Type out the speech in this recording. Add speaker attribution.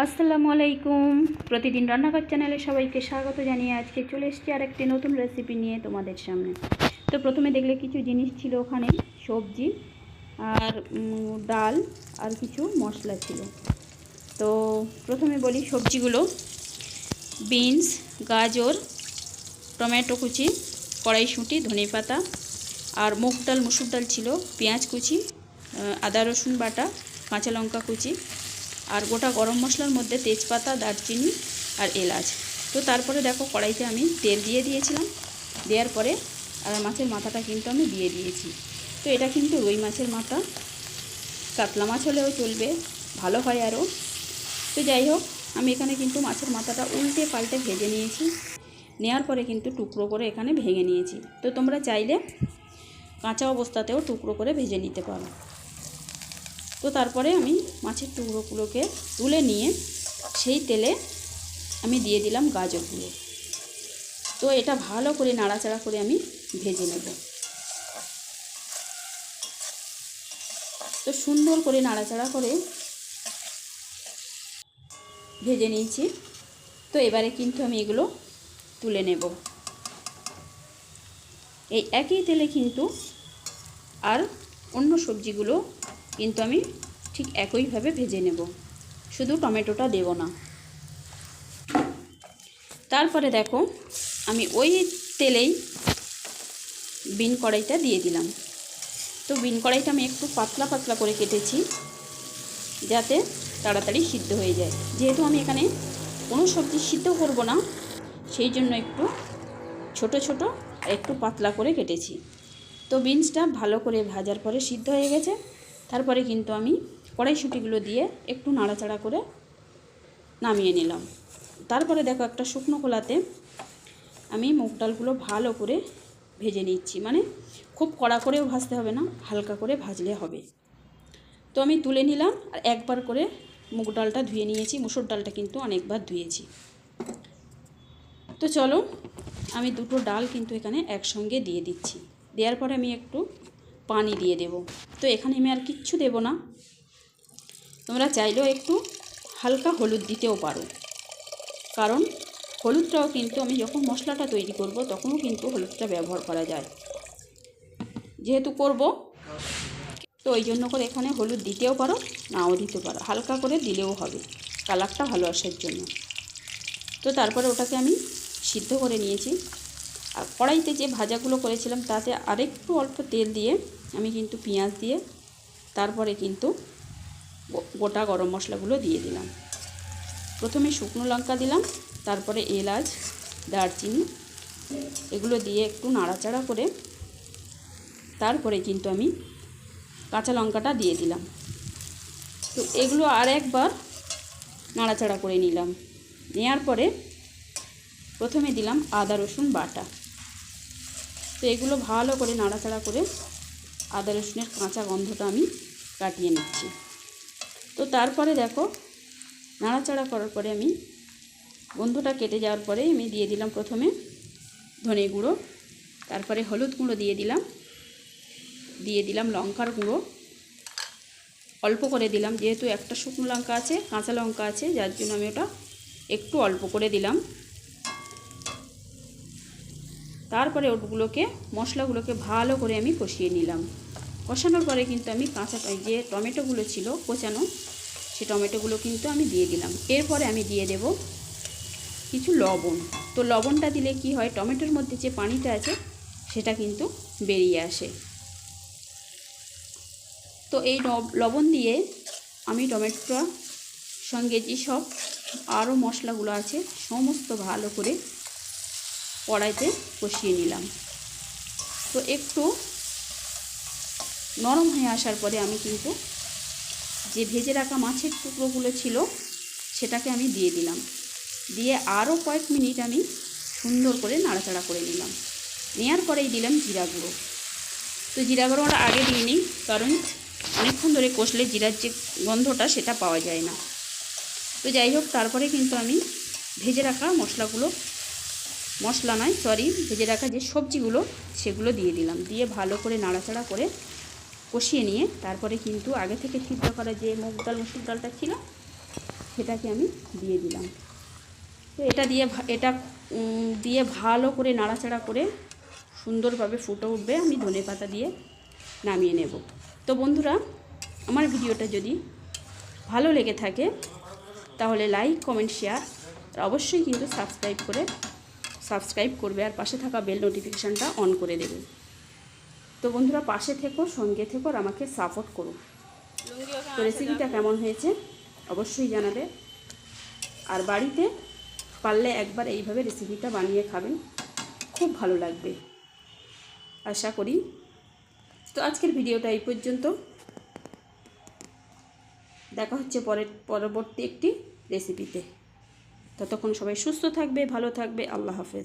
Speaker 1: আসসালামু আলাইকুম। প্রতিদিন রান্নাঘর চ্যানেলে সবাইকে স্বাগত জানিয়ে আজকে চলে এসেছি আর একটি নতুন রেসিপি নিয়ে তোমাদের সামনে। তো প্রথমে দেখলে কিছু জিনিস ছিল ওখানে, সবজি আর ডাল আর কিছু মশলা ছিল। তো প্রথমে বলি সবজিগুলো: বিনস, গাজর, টমেটো কুচি, কড়াইশুঁটি, ধনেপাতা আর মুগ ডাল, মুসুর ডাল ছিল, পেঁয়াজ কুচি, আদা রসুন বাটা, কাঁচা লঙ্কা কুচি আর গোটা গরম মশলার মধ্যে তেজপাতা, দারচিনি আর এলাচ। তো তারপরে দেখো কড়াইতে আমি তেল দিয়ে দিয়েছিলাম, দেওয়ার পরে আর মাছের মাথাটা কিন্তু আমি দিয়ে দিয়েছি। তো এটা কিন্তু রুই মাছের মাথা, কাতলা মাছ হলেও চলবে, ভালো হয় আরও। তো যাই হোক, আমি এখানে কিন্তু মাছের মাথাটা উল্টে পাল্টে ভেজে নিয়েছি, নেওয়ার পরে কিন্তু টুকরো করে এখানে ভেঙে নিয়েছি। তো তোমরা চাইলে কাঁচা অবস্থাতেও টুকরো করে ভেজে নিতে পারো। তো তারপরে আমি মাছের টুকরোগুলোকে তুলে নিয়ে সেই তেলে আমি দিয়ে দিলাম গাজরগুলো। তো এটা ভালো করে নাড়াচাড়া করে আমি ভেজে নেব। তো সুন্দর করে নাড়াচাড়া করে ভেজে নিয়েছি। তো এবারে কিন্তু আমি এগুলো তুলে নেব। এই একই তেলে কিন্তু আর অন্য সবজিগুলো কিন্তু আমি ঠিক একইভাবে ভেজে নেব, শুধু টমেটোটা দেব না। তারপরে দেখো আমি ওই তেলেই বিন কড়াইটা দিয়ে দিলাম। তো বিন কড়াইটা আমি একটু পাতলা পাতলা করে কেটেছি, যাতে তাড়াতাড়ি সিদ্ধ হয়ে যায়। যেহেতু আমি এখানে কোনো সবজি সিদ্ধ করব না, সেই জন্য একটু ছোট ছোট একটু পাতলা করে কেটেছি। তো বিনসটা ভালো করে ভাজার পরে সিদ্ধ হয়ে গেছে। তারপরে কিন্তু আমি কড়াইশুঁটিগুলো দিয়ে একটু নাড়াচাড়া করে নামিয়ে নিলাম। তারপরে দেখো একটা শুকনো কড়াতে আমি মুগ ডালগুলো ভালো করে ভেজে নিচ্ছি, মানে খুব কড়া করেও ভাজতে হবে না, হালকা করে ভাজলে হবে। তো আমি তুলে নিলাম আর একবার করে মুগ ডালটা ধুয়ে নিয়েছি, মুসুর ডালটা কিন্তু অনেকবার ধুয়েছি। তো চলো, আমি দুটো ডাল কিন্তু এখানে একসঙ্গে দিয়ে দিচ্ছি। দেওয়ার পরে আমি একটু পানি দিয়ে দেব। তো এখানে আমি আর কিচ্ছু দেব না, তোমরা চাইলেও একটু হালকা হলুদ দিতেও পারো, কারণ হলুদটাও কিন্তু আমি যখন মশলাটা তৈরি করব তখনও কিন্তু হলুদটা ব্যবহার করা যায়, যেহেতু করব। তো ওই জন্য করে এখানে হলুদ দিতেও পারো, নাও দিতে পারো, হালকা করে দিলেও হবে, কালারটা ভালো আসার জন্য। তো তারপরে ওটাকে আমি সিদ্ধ করে নিয়েছি। আর কড়াইতে যে ভাজাগুলো করেছিলাম তাতে আরেকটু অল্প তেল দিয়ে আমি কিন্তু পেঁয়াজ দিয়ে তারপরে কিন্তু গোটা গরম মশলাগুলো দিয়ে দিলাম। প্রথমে শুকনো লঙ্কা দিলাম, তারপরে এলাচ, দারচিনি এগুলো দিয়ে একটু নাড়াচাড়া করে তারপরে কিন্তু আমি কাঁচা লঙ্কাটা দিয়ে দিলাম। তো এগুলো আর একবার নাড়াচাড়া করে নিলাম। নেওয়ার পরে প্রথমে দিলাম আদা রসুন বাটা। তো এগুলো ভালো করে নাড়াচাড়া করে আদা রসুনের কাঁচা গন্ধটা আমি কাটিয়ে নিচ্ছি। তো তারপরে দেখো নাড়াচাড়া করার পরে আমি গন্ধটা কেটে যাওয়ার পরে আমি দিয়ে দিলাম প্রথমে ধনে গুঁড়ো, তারপরে হলুদ গুঁড়ো দিয়ে দিলাম লঙ্কার গুঁড়ো অল্প করে দিলাম, যেহেতু একটা শুকনো লঙ্কা আছে, কাঁচা লঙ্কা আছে, যার জন্য আমি ওটা একটু অল্প করে দিলাম। তারপরে ওগুলোকে মশলাগুলোকে ভালো করে আমি কষিয়ে নিলাম। কষানোর পরে কিন্তু আমি কাঁচা যে টমেটোগুলো ছিল কোচানো, সেই টমেটোগুলো কিন্তু আমি দিয়ে দিলাম। এরপরে আমি দিয়ে দেব কিছু লবণ। তো লবণটা দিলে কি হয়, টমেটোর মধ্যে যে পানিটা আছে সেটা কিন্তু বেরিয়ে আসে। তো এই লবণ দিয়ে আমি টমেটোটার সঙ্গে যেসব আরও মশলাগুলো আছে সমস্ত ভালো করে কড়াইতে কষিয়ে নিলাম। তো একটু নরম হয়ে আসার পরে আমি কিন্তু যে ভেজে রাখা মাছের টুকরোগুলো ছিল সেটাকে আমি দিয়ে দিলাম, দিয়ে আরও কয়েক মিনিট আমি সুন্দর করে নাড়াচাড়া করে নিলাম। নেওয়ার পরেই দিলাম জিরা গুঁড়ো। তো জিরা গুঁড়োটা আগে দিইনি, কারণ অনেকক্ষণ ধরে কষলে জিরার যে গন্ধটা সেটা পাওয়া যায় না। তো যাই হোক, তারপরে কিন্তু আমি ভেজে রাখা ভেজে রাখা যে সবজিগুলো সেগুলো দিয়ে দিলাম, দিয়ে ভালো করে নাড়াচাড়া করে কষিয়ে নিয়ে তারপরে কিন্তু আগে থেকে সিদ্ধ করা যে মুগ ডাল মুসুর ডালটা ছিল সেটাকে আমি দিয়ে দিলাম। তো এটা দিয়ে ভালো করে নাড়াচাড়া করে সুন্দরভাবে ফুটে উঠবে, আমি ধনেপাতা দিয়ে নামিয়ে নেব। তো বন্ধুরা, আমার ভিডিওটা যদি ভালো লেগে থাকে তাহলে লাইক, কমেন্ট, শেয়ার আর অবশ্যই কিন্তু সাবস্ক্রাইব করবে আর পাশে থাকা বেল নোটিফিকেশানটা অন করে দেবে। তো বন্ধুরা, পাশে থেকো, সঙ্গে থেকো আর আমাকে সাপোর্ট করো। তো রেসিপিটা কেমন হয়েছে অবশ্যই জানাবে, আর বাড়িতে পারলে একবার এইভাবে রেসিপিটা বানিয়ে খাবেন, খুব ভালো লাগবে আশা করি। তো আজকের ভিডিওটা এই পর্যন্ত, দেখা হচ্ছে পরবর্তী একটি রেসিপিতে। ততক্ষণ সবাই সুস্থ থাকবে, ভালো থাকবে। আল্লাহ হাফেজ।